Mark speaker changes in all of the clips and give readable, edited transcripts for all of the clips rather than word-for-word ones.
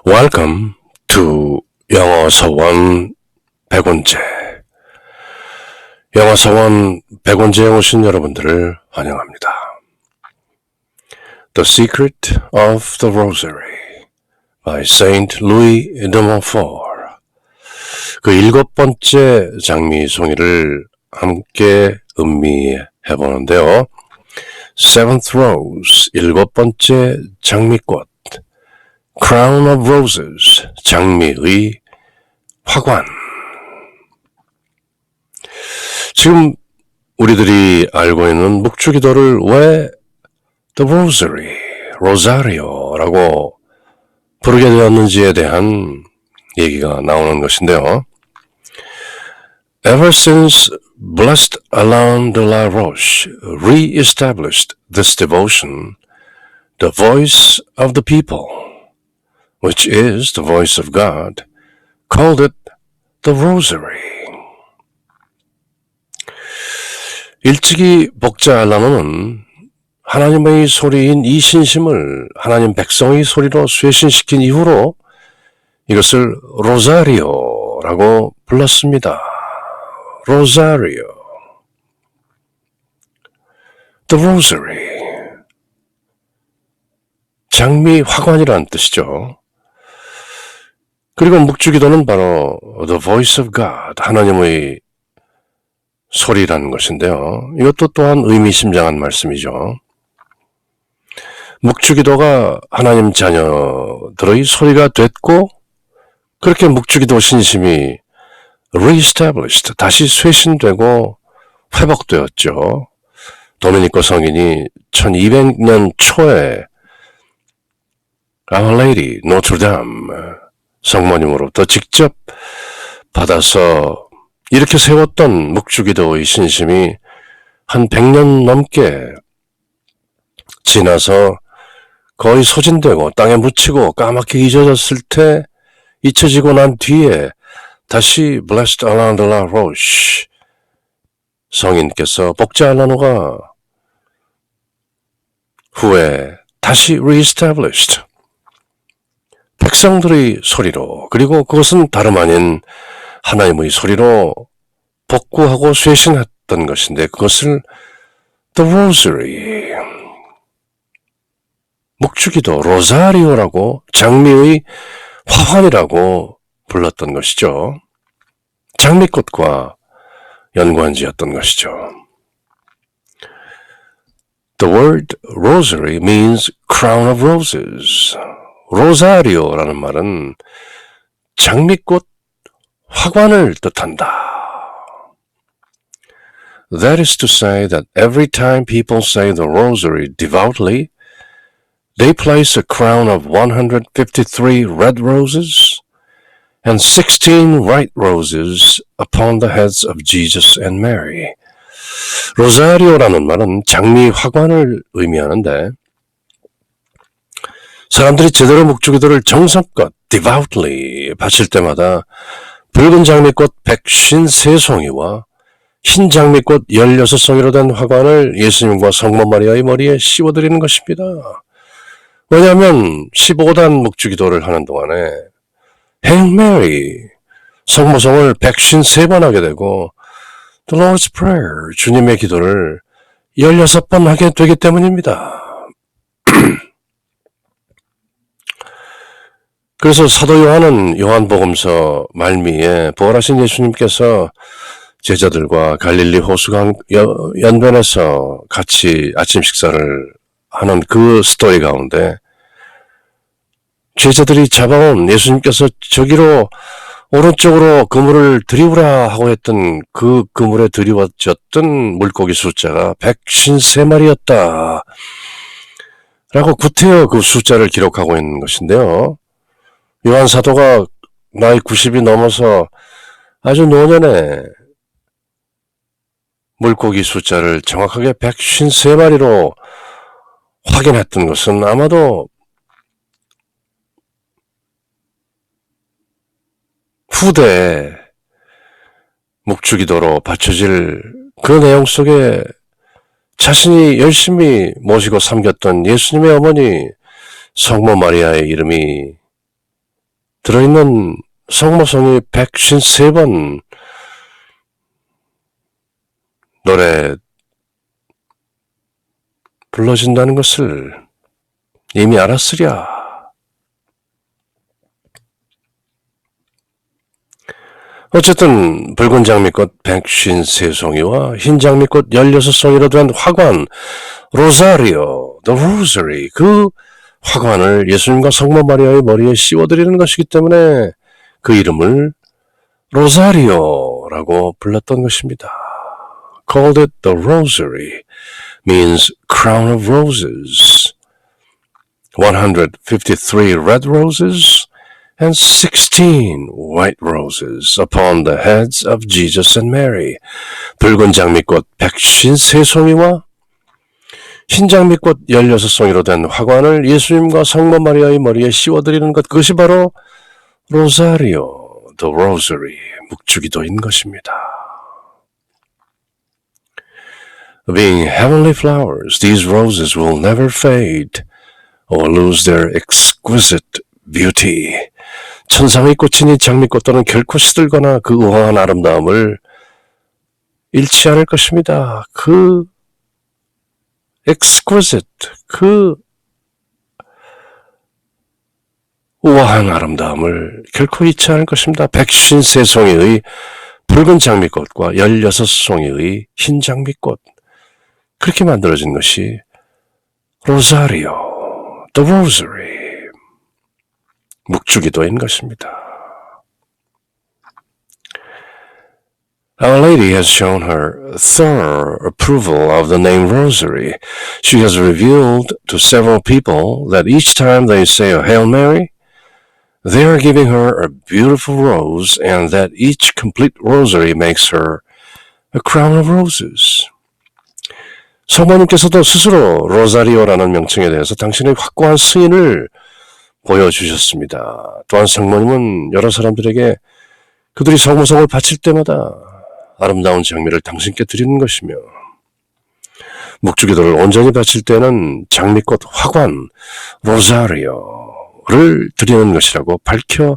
Speaker 1: Welcome to 영어 서원 100원째. 영어 서원 100원째에 오신 여러분들을 환영합니다. The Secret of the Rosary by Saint Louis de Montfort. 그 7번째 장미송이를 함께 음미해 보는데요. Seventh Rose, 7번째 장미꽃. Crown of Roses, 장미의 화관. 지금 우리들이 알고 있는 묵주기도를 왜 The Rosary, 로자리오라고 부르게 되었는지에 대한 얘기가 나오는 것인데요. Ever since Blessed Alain de la Roche re-established this devotion, the voice of the people, which is the voice of God, called it the Rosary. 일찍이 복자 알라노는 하나님의 소리인 이 신심을 하나님 백성의 소리로 쇄신시킨 이후로 이것을 로자리오라고 불렀습니다. 로자리오. The Rosary. 장미 화관이라는 뜻이죠. 그리고 묵주기도는 바로 The Voice of God, 하나님의 소리라는 것인데요. 이것도 또한 의미심장한 말씀이죠. 묵주기도가 하나님 자녀들의 소리가 됐고 그렇게 묵주기도 신심이 re-established, 다시 쇄신되고 회복되었죠. 도미니코 성인이 1200년 초에 Our Lady, 노트르담 성모님으로부터 직접 받아서 이렇게 세웠던 묵주기도의 신심이 한 100년 넘게 지나서 거의 소진되고 땅에 묻히고 까맣게 잊어졌을 때 잊혀지고 난 뒤에 다시 Blessed Alain de la Roche 성인께서 복자 알라노가 후에 다시 re-established 백성들의 소리로, 그리고 그것은 다름 아닌 하나님의 소리로 복구하고 쇄신했던 것인데 그것을 The Rosary, 묵주기도, 로자리오라고, 장미의 화환이라고 불렀던 것이죠. 장미꽃과 연관지었던 것이죠. The word rosary means crown of roses. 로사리오라는 말은 장미꽃 화관을 뜻한다. That is to say that every time people say the rosary devoutly, they place a crown of 153 red roses and 16 white roses upon the heads of Jesus and Mary. 로사리오라는 말은 장미 화관을 의미하는데 사람들이 제대로 묵주기도를 정성껏 devoutly 바칠 때마다 붉은 장미꽃 153송이와 흰 장미꽃 16송이로 된 화관을 예수님과 성모 마리아의 머리에 씌워드리는 것입니다. 왜냐하면 15단 묵주기도를 하는 동안에 Hail Mary, 성모성을 153번 하게 되고 The Lord's Prayer, 주님의 기도를 16번 하게 되기 때문입니다. 그래서 사도 요한은 요한복음서 말미에 부활하신 예수님께서 제자들과 갈릴리 호수강 연변에서 같이 아침 식사를 하는 그 스토리 가운데 제자들이 잡아온 예수님께서 저기로 오른쪽으로 그물을 들이우라 하고 했던 그 그물에 들이워졌던 물고기 숫자가 153마리였다 라고 구태여 그 숫자를 기록하고 있는 것인데요. 요한 사도가 나이 90이 넘어서 아주 노년에 물고기 숫자를 정확하게 153마리로 확인했던 것은 아마도 후대에 묵주기도로 바쳐질 그 내용 속에 자신이 열심히 모시고 섬겼던 예수님의 어머니 성모 마리아의 이름이 들어있는 성모성이 153번 노래 불러진다는 것을 이미 알았으랴. 어쨌든 붉은 장미꽃 153송이와 흰 장미꽃 16송이로 된 화관 로사리오, the rosary, 그 화관을 예수님과 성모 마리아의 머리에 씌워드리는 것이기 때문에 그 이름을 로사리오라고 불렀던 것입니다. Called it the rosary means crown of roses. 153 red roses and 16 white roses upon the heads of Jesus and Mary. 붉은 장미꽃 153송이와 흰 장미꽃 16송이로 된 화관을 예수님과 성모 마리아의 머리에 씌워드리는 것, 그것이 바로 로사리오, the rosary, 묵주기도인 것입니다. Being heavenly flowers, these roses will never fade or lose their exquisite beauty. 천상의 꽃이니 장미꽃들은 결코 시들거나 그 우아한 아름다움을 잃지 않을 것입니다. 그 exquisite, 그 우아한 아름다움을 결코 잊지 않을 것입니다. 153송이의 붉은 장미꽃과 16송이의 흰 장미꽃, 그렇게 만들어진 것이 로사리오, the rosary, 묵주기도인 것입니다. Our Lady has shown her thorough approval of the name Rosary. She has revealed to several people that each time they say a Hail Mary, they are giving her a beautiful rose, and that each complete rosary makes her a crown of roses. 성모님께서도 스스로 로사리오라는 명칭에 대해서 당신의 확고한 승인을 보여주셨습니다. 또한 성모님은 여러 사람들에게 그들이 성모성을 바칠 때마다 아름다운 장미를 당신께 드리는 것이며, 묵주기도를 온전히 바칠 때는 장미꽃 화관 로사리오를 드리는 것이라고 밝혀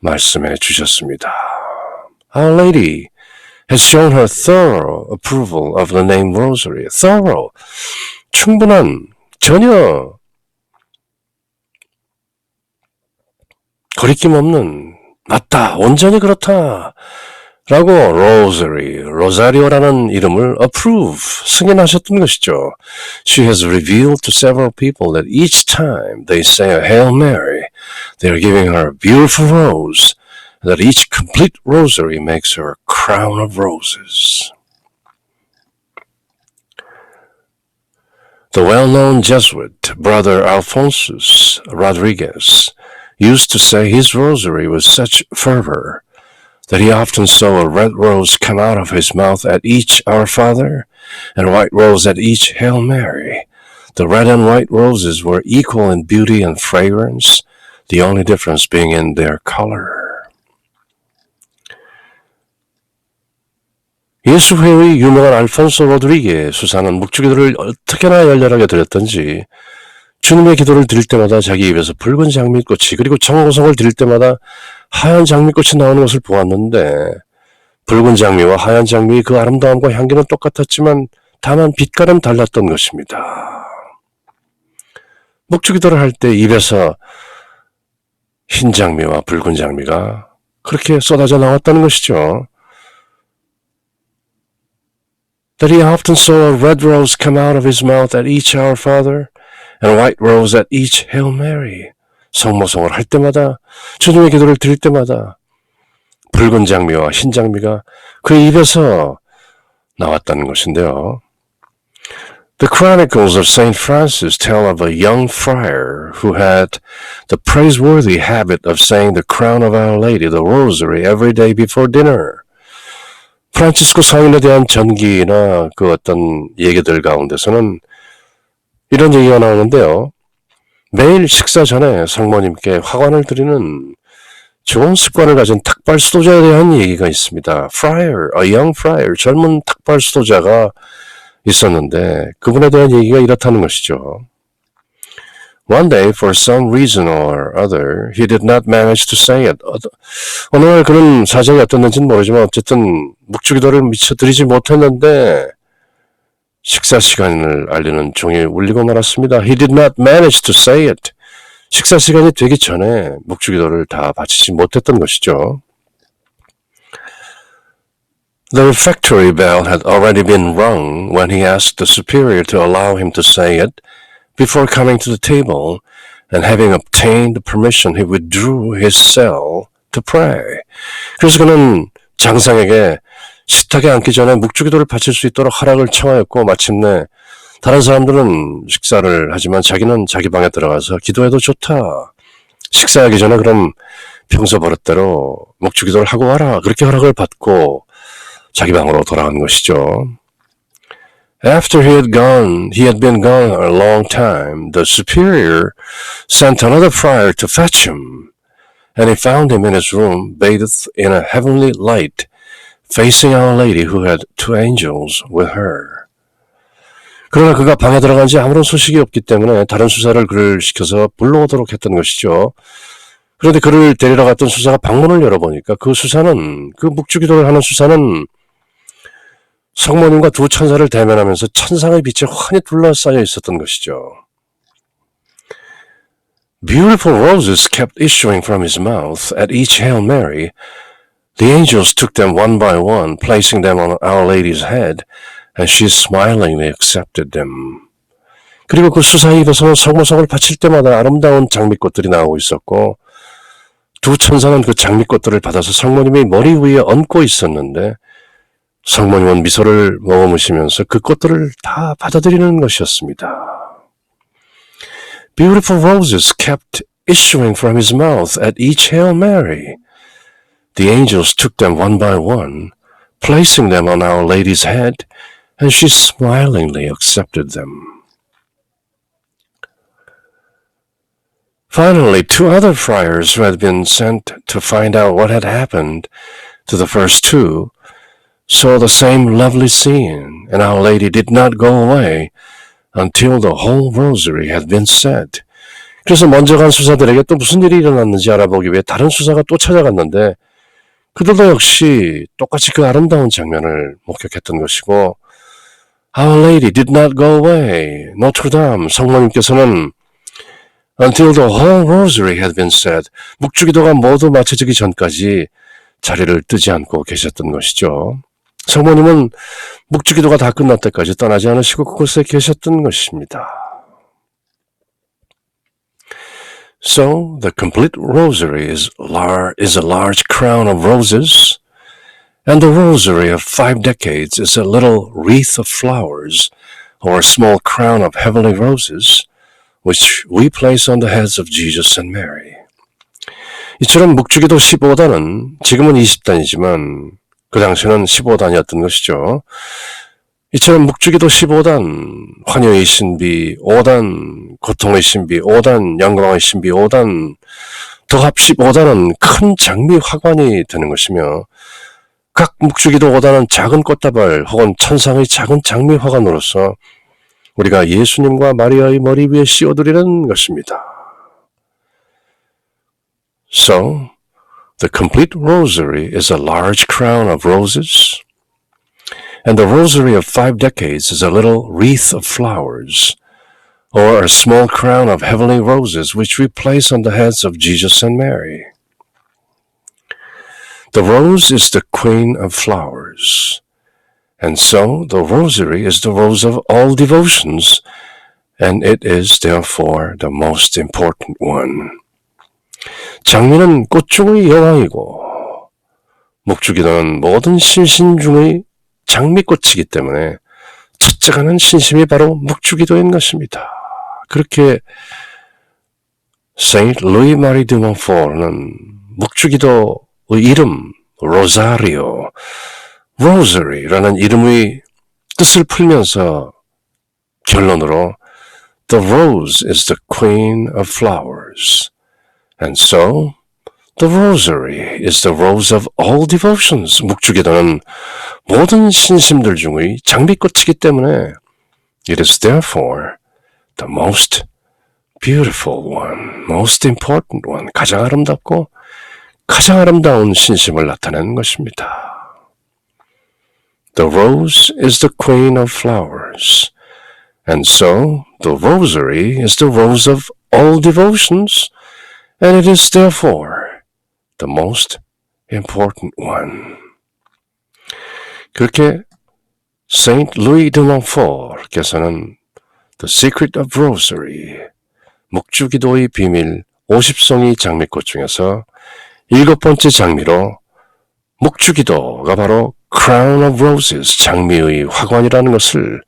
Speaker 1: 말씀해 주셨습니다. Our Lady has shown her thorough approval of the name Rosary. Thorough, 충분한, 전혀 거리낌 없는, 맞다, 온전히 그렇다 라고 Rosary, 로사리오라는 이름을 approve, 승인하셨던 것이죠. She has revealed to several people that each time they say a Hail Mary, they are giving her a beautiful rose, and that each complete rosary makes her a crown of roses. The well-known Jesuit, Brother Alphonsus Rodriguez, used to say his rosary with such fervor that he often saw a red rose come out of his mouth at each Our Father, and a white rose at each Hail Mary. The red and white roses were equal in beauty and fragrance, the only difference being in their color. 예수회의 유명한 알폰소 로드리게 수사는 묵주기도를 어떻게나 열렬하게 드렸던지 주님의 기도를 드릴 때마다 자기 입에서 붉은 장미꽃이, 그리고 정고성을 드릴 때마다 하얀 장미꽃이 나오는 것을 보았는데, 붉은 장미와 하얀 장미의 그 아름다움과 향기는 똑같았지만 다만 빛깔은 달랐던 것입니다. 묵주기도를 할 때 입에서 흰 장미와 붉은 장미가 그렇게 쏟아져 나왔다는 것이죠. That he often saw a red rose come out of his mouth at each Our Father, and a white rose at each Hail Mary. 성모성을 할 때마다, 주님의 기도를 드릴 때마다 붉은 장미와 흰 장미가 그의 입에서 나왔다는 것인데요. The Chronicles of St. Francis tell of a young friar who had the praiseworthy habit of saying the crown of Our Lady, the Rosary, every day before dinner. 프란치스코 성인에 대한 전기나 그 어떤 얘기들 가운데서는 이런 얘기가 나오는데요. 매일 식사 전에 성모님께 화관을 드리는 좋은 습관을 가진 탁발 수도자에 대한 얘기가 있습니다. Friar, a young friar, 젊은 탁발 수도자가 있었는데 그분에 대한 얘기가 이렇다는 것이죠. One day, for some reason or other, he did not manage to say it. 어느 날 그런 사정이 어땠는지는 모르지만 어쨌든 묵주기도를 미처 드리지 못했는데 식사 시간을 알리는 종이 울리고 말았습니다. He did not manage to say it. 식사 시간이 되기 전에 묵주기도를 다 바치지 못했던 것이죠. The refectory bell had already been rung when he asked the superior to allow him to say it. Before coming to the table and having obtained permission, he withdrew his cell to pray. 그래서 그는 장상에게 식탁에 앉기 전에 묵주기도를 바칠 수 있도록 허락을 청하였고 마침내 다른 사람들은 식사를 하지만 자기는 자기 방에 들어가서 기도해도 좋다. 식사하기 전에 그럼 평소 버릇대로 묵주기도를 하고 와라. 그렇게 허락을 받고 자기 방으로 돌아간 것이죠. After he had been gone a long time, the superior sent another friar to fetch him, and he found him in his room, bathed in a heavenly light, facing Our Lady who had two angels with her. 그러나 그가 방에 들어간 지 아무런 소식이 없기 때문에 다른 수사를 그를 시켜서 불러오도록 했던 것이죠. 그런데 그를 데리러 갔던 수사가 방문을 열어보니까 그 묵주기도를 하는 수사는 성모님과 두 천사를 대면하면서 천상의 빛에 환히 둘러싸여 있었던 것이죠. Beautiful roses kept issuing from his mouth at each Hail Mary. The angels took them one by one, placing them on Our Lady's head, and she smilingly accepted them. 그리고 그 수사에 일어서 성모성을 바칠 때마다 아름다운 장미꽃들이 나오고 있었고 두 천사는 그 장미꽃들을 받아서 성모님의 머리 위에 얹고 있었는데 성모님은 미소를 머금으시면서 그 꽃들을 다 받아들이는 것이었습니다. Beautiful roses kept issuing from his mouth at each Hail Mary. The angels took them one by one, placing them on Our Lady's head, and she smilingly accepted them. Finally, two other friars who had been sent to find out what had happened to the first two saw the same lovely scene, and Our Lady did not go away until the whole rosary had been said. 그래서 먼저 간 수사들에게 또 무슨 일이 일어났는지 알아보기 위해 다른 수사가 또 찾아갔는데 그들도 역시 똑같이 그 아름다운 장면을 목격했던 것이고 Our Lady did not go away. 노트르담 성모님께서는 until the whole rosary had been said. 묵주기도가 모두 마쳐지기 전까지 자리를 뜨지 않고 계셨던 것이죠. 성모님은 묵주기도가 다 끝날 때까지 떠나지 않으시고 그곳에 계셨던 것입니다. So, the complete rosary is a large crown of roses, and the rosary of 5 decades is a little wreath of flowers, or a small crown of heavenly roses, which we place on the heads of Jesus and Mary. 이처럼 묵주기도 15단은 지금은 20단이지만 그 당시는 15단이었던 것이죠. 이처럼 묵주기도 15단, 환희의 신비 5단, 고통의 신비 5단, 영광의 신비 5단, 더합 15단은 큰 장미 화관이 되는 것이며 각 묵주기도 5단은 작은 꽃다발 혹은 천상의 작은 장미 화관으로서 우리가 예수님과 마리아의 머리 위에 씌워드리는 것입니다. So, the complete rosary is a large crown of roses, and the rosary of 5 decades is a little wreath of flowers, or a small crown of heavenly roses which we place on the heads of Jesus and Mary. The rose is the queen of flowers, and so the rosary is the rose of all devotions, and it is therefore the most important one. 장미는 꽃 중의 여왕이고 묵주기도는 모든 신심 중의 장미꽃이기 때문에 첫째가는 신심이 바로 묵주기도인 것입니다. 그렇게 Saint Louis Marie de Montfort는 묵주기도의 이름 로자리오, Rosary라는 이름의 뜻을 풀면서 결론으로 The rose is the queen of flowers. And so, the rosary is the rose of all devotions. 묵주기도는 모든 신심들 중의 장미꽃이기 때문에 it is therefore the most beautiful one, most important one, 가장 아름답고 가장 아름다운 신심을 나타내는 것입니다. The rose is the queen of flowers, and so the rosary is the rose of all devotions, and it is therefore the most important one. 그렇게 Saint Louis de Montfort께서는 The Secret of Rosary, 묵주기도의 비밀 50송이 장미꽃 중에서 7번째 장미로 묵주기도가 바로 Crown of Roses, 장미의 화관이라는 것을,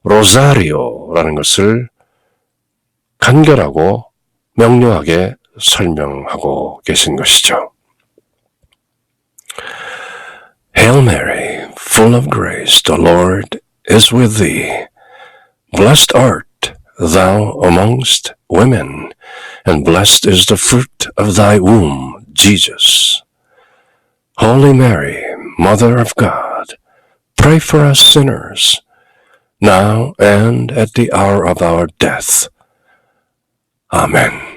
Speaker 1: 로사리오라는 것을 간결하고 명료하게 설명하고 계신 것이죠. Hail Mary, full of grace, the Lord is with thee. Blessed art thou amongst women, and blessed is the fruit of thy womb, Jesus. Holy Mary, Mother of God, pray for us sinners, now and at the hour of our death. Amen.